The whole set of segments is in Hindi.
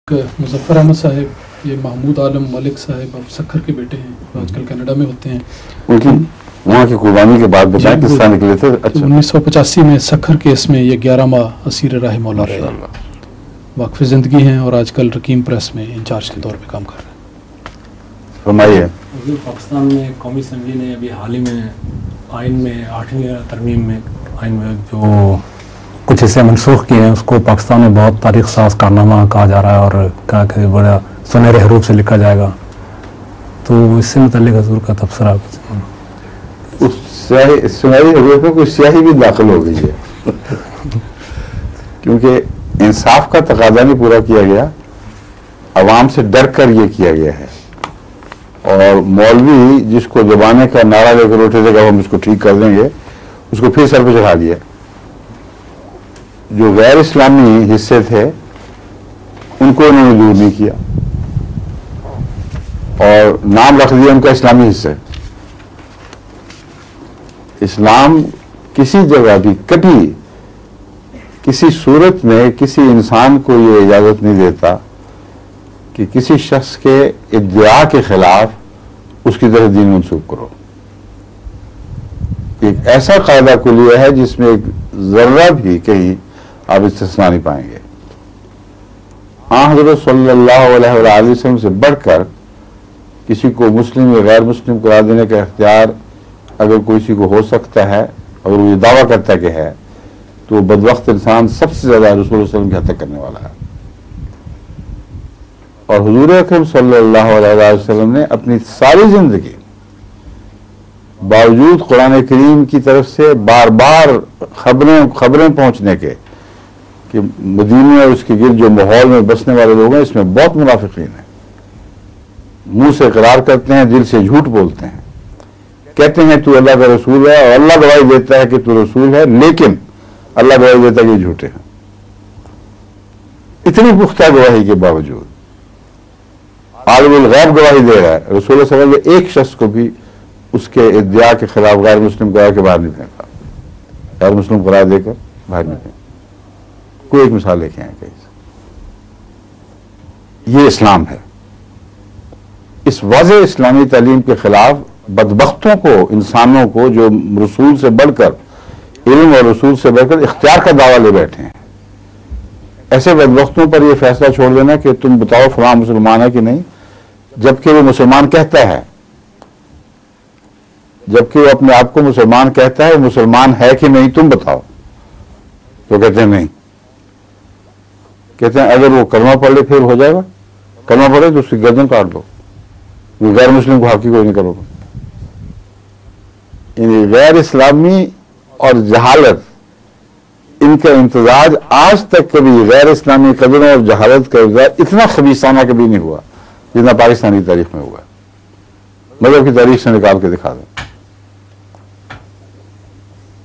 मुज़फ़्फ़र अहमद साहब, ये महमूद आलम मलिक साहब अब सखर के बेटे हैं, आजकल कनाडा में होते हैं। उनकी वहाँ की कुर्बानी के बाद बताएं किस तरह निकले थे। अच्छा, 1985 में सखर केस में ये 11 माह असीर राह मौला रहे, वाक़फ़ ज़िंदगी हैं और आजकल रकीम प्रेस में इंचार्ज के तौर पे काम कर रहे हैं। फरमाइए। पाकिस्तान में कौमी असम्बली ने अभी हाल ही में आइन में 8वीं तरमीम में आइन में जो कुछ हिस्से मनसूख किए हैं, उसको पाकिस्तान में बहुत तारीख साज कारनामा कहा जा रहा है और कहा कि बड़ा सुनहरे हरूफ से लिखा जाएगा। तो इससे मुतल्लिक़ हज़ूर का तबसरा उस सुनहरी हरूफ में कोई स्याही भी दाखिल हो गई है क्योंकि इंसाफ का तकाजा नहीं पूरा किया गया, अवाम से डर कर ये किया गया है। और मौलवी जिसको जबाने का नारा लेकर उठे थे कि हम इसको ठीक कर देंगे, उसको फिर सर पे चढ़ा दिया। जो गैर इस्लामी हिस्से थे उनको उन्होंने दूर नहीं किया और नाम रख दिया उनका इस्लामी हिस्सा। इस्लाम किसी जगह भी कभी किसी सूरत में किसी इंसान को ये इजाजत नहीं देता कि किसी शख्स के इद्दिआ के खिलाफ उसकी तरफ दीन मंसूब करो। एक ऐसा कायदा कुलिया है जिसमें एक जर्रा भी कहीं आप इस्तिस्ना नहीं पाएंगे। हज़रत सल्लल्लाहु अलैहि वसल्लम से बढ़कर किसी को मुस्लिम या गैर मुस्लिम करार देने का इख्तियार अगर किसी को हो सकता है, अगर वो ये दावा करता कि है, तो बदबख्त इंसान सबसे ज्यादा रसूल सल्लल्लाहु अलैहि वसल्लम की हत्या करने वाला है। और हुजूर अकरम सल्लल्लाहु अलैहि वसल्लम ने अपनी सारी जिंदगी बावजूद कुरान करीम की तरफ से बार बार खबरें पहुंचने के कि मदीने और उसके गिर्द जो माहौल में बसने वाले लोग हैं इसमें बहुत मुनाफिकीन हैं, मुंह से इकरार करते हैं, दिल से झूठ बोलते हैं, कहते हैं तू अल्लाह का रसूल है और अल्लाह गवाही देता है कि तू रसूल है, लेकिन अल्लाह गवाही देता है कि झूठे हैं। इतनी पुख्ता गवाही के बावजूद आलिमुल गैब गवाही दे रहा है, रसूल सल्लल्लाहु अलैहि वसल्लम ने एक शख्स को भी उसके इद्दिया के खिलाफ गैर मुस्लिम करार के बाहर नहीं फेंका, गैर मुस्लिम करार देकर बाहर नहीं फेंका। कोई एक मिसाल लेके आए कहीं से। ये इस्लाम है। इस वाज़े इस्लामी तालीम के खिलाफ बदबख्तों को, इंसानों को जो रसूल से बढ़कर, इल्म और रसूल से बढ़कर इख्तियार का दावा ले बैठे हैं, ऐसे बदबख्तों पर यह फैसला छोड़ देना कि तुम बताओ फलां मुसलमान है कि नहीं, जबकि वो मुसलमान कहता है, जबकि वो अपने आप को मुसलमान कहता है, मुसलमान है कि नहीं तुम बताओ, तो कहते हैं नहीं। कहते हैं अगर वो कलमा पढ़ ले फिर हो जाएगा, कलमा पढ़े तो उसकी गर्दन काट दो, वो गैर मुस्लिम को हाकी कोई नहीं करोगे। यानी गैर इस्लामी और जहालत, इनका इम्तजाज आज तक कभी गैर इस्लामी कदरों और जहालत का इम्तजाज इतना खबीसाना कभी नहीं हुआ जितना पाकिस्तानी तारीख में हुआ। मजहब की तारीख से निकाल के दिखा दो।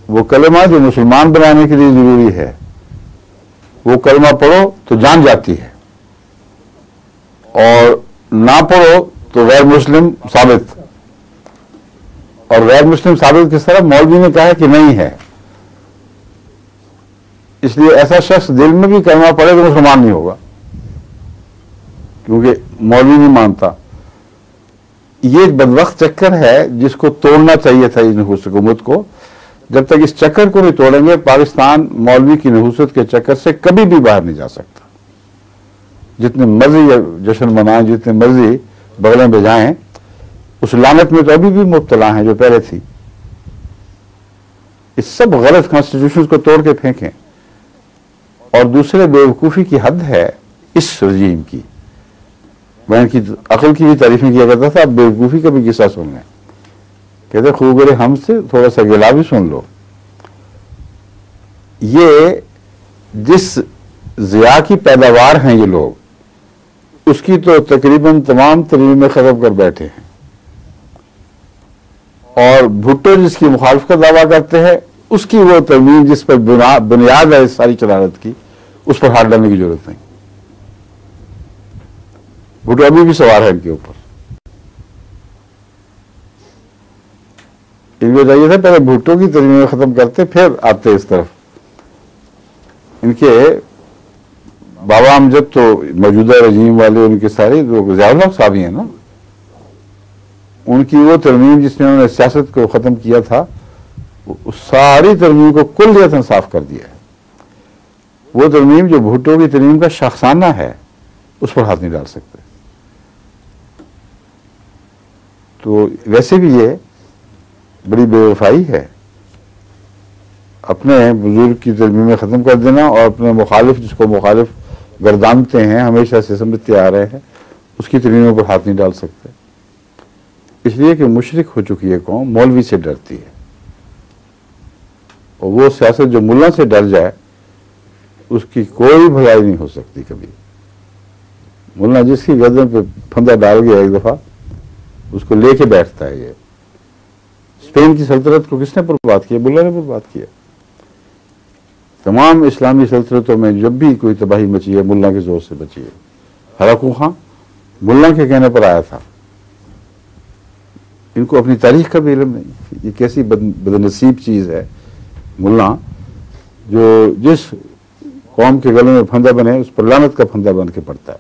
वो कलमा जो मुसलमान बनाने के लिए जरूरी है, वो कलमा पढ़ो तो जान जाती है, और ना पढ़ो तो गैर मुस्लिम साबित। और गैर मुस्लिम साबित किस तरह? मौलवी ने कहा है कि नहीं है, इसलिए ऐसा शख्स दिल में भी कलमा पढ़े तो मुसलमान नहीं होगा, क्योंकि मौलवी नहीं मानता। ये एक बदबख्त चक्कर है जिसको तोड़ना चाहिए था इन हुकूमत को। जब तक इस चक्कर को नहीं तोड़ेंगे, पाकिस्तान मौलवी की नहुसत के चक्कर से कभी भी बाहर नहीं जा सकता। जितने मर्जी जश्न मनाएं, जितने मर्जी बगलें बजाएं, उस लानत में तो अभी भी मुब्तला हैं जो पहले थी। इस सब गलत कॉन्स्टिट्यूशन को तोड़ के फेंकें। और दूसरे बेवकूफ़ी की हद है इस रजीम की। मैं इनकी अकल की भी तारीफें किया करता था, अब बेवकूफ़ी का भी किस्सा सुन लें। कहते खूबरे हमसे थोड़ा सा गिला भी सुन लो। ये जिस ज़िया की पैदावार हैं ये लोग, उसकी तो तकरीबन तमाम तरमीमें खत्म कर बैठे हैं। और भुट्टो जिसकी मुखालफ का दावा करते हैं, उसकी वो तरमीम जिस पर बुनियाद है इस सारी शरारत की, उस पर हाथ डालने की जरूरत नहीं। भुट्टो अभी भी सवार है इनके ऊपर। इनको चाहिए था पहले भुट्टो की तरमीमें खत्म करते फिर आते इस तरफ। इनके बाबा अमजद तो मौजूदा रजीम वाले उनके सारे जो ज़ियाउल हक साहब ही हैं ना, उनकी वो तरमीम जिसने उन्होंने सियासत को ख़त्म किया था, उस सारी तरमीम को कुल्लियतन साफ कर दिया है। वो तरमीम जो भुट्टो की तरमीम का शख्साना है, उस पर हाथ नहीं डाल सकते। तो वैसे भी ये बड़ी बेवफाई है, अपने बुजुर्ग की तरमीमें ख़त्म कर देना और अपने मुखालिफ, जिसको मुखालिफ गर्दानते हैं, हमेशा से समझते आ रहे हैं, उसकी तरमीमों पर हाथ नहीं डाल सकते। इसलिए कि मुशरिक हो चुकी है कौम, मौलवी से डरती है, और वो सियासत जो मुल्ला से डर जाए उसकी कोई भलाई नहीं हो सकती कभी। मुल्ला जिसकी गर्दन पे फंदा डाल गया एक दफा, उसको लेके बैठता है। ये स्पेन की सल्तनत को किसने बर्बाद किया? मुल्ला ने बर्बाद किया। तमाम इस्लामी सल्तनतों में जब भी कोई तबाही मची है, मुल्ला के जोर से बची है। हराकू खां मुल्ला के कहने पर आया था। इनको अपनी तारीख का भी इल्म नहीं, ये कैसी बदनसीब चीज़ है। मुल्ला जो जिस कौम के गले में फंदा बने, उस पर लानत का फंदा बन के पड़ता है।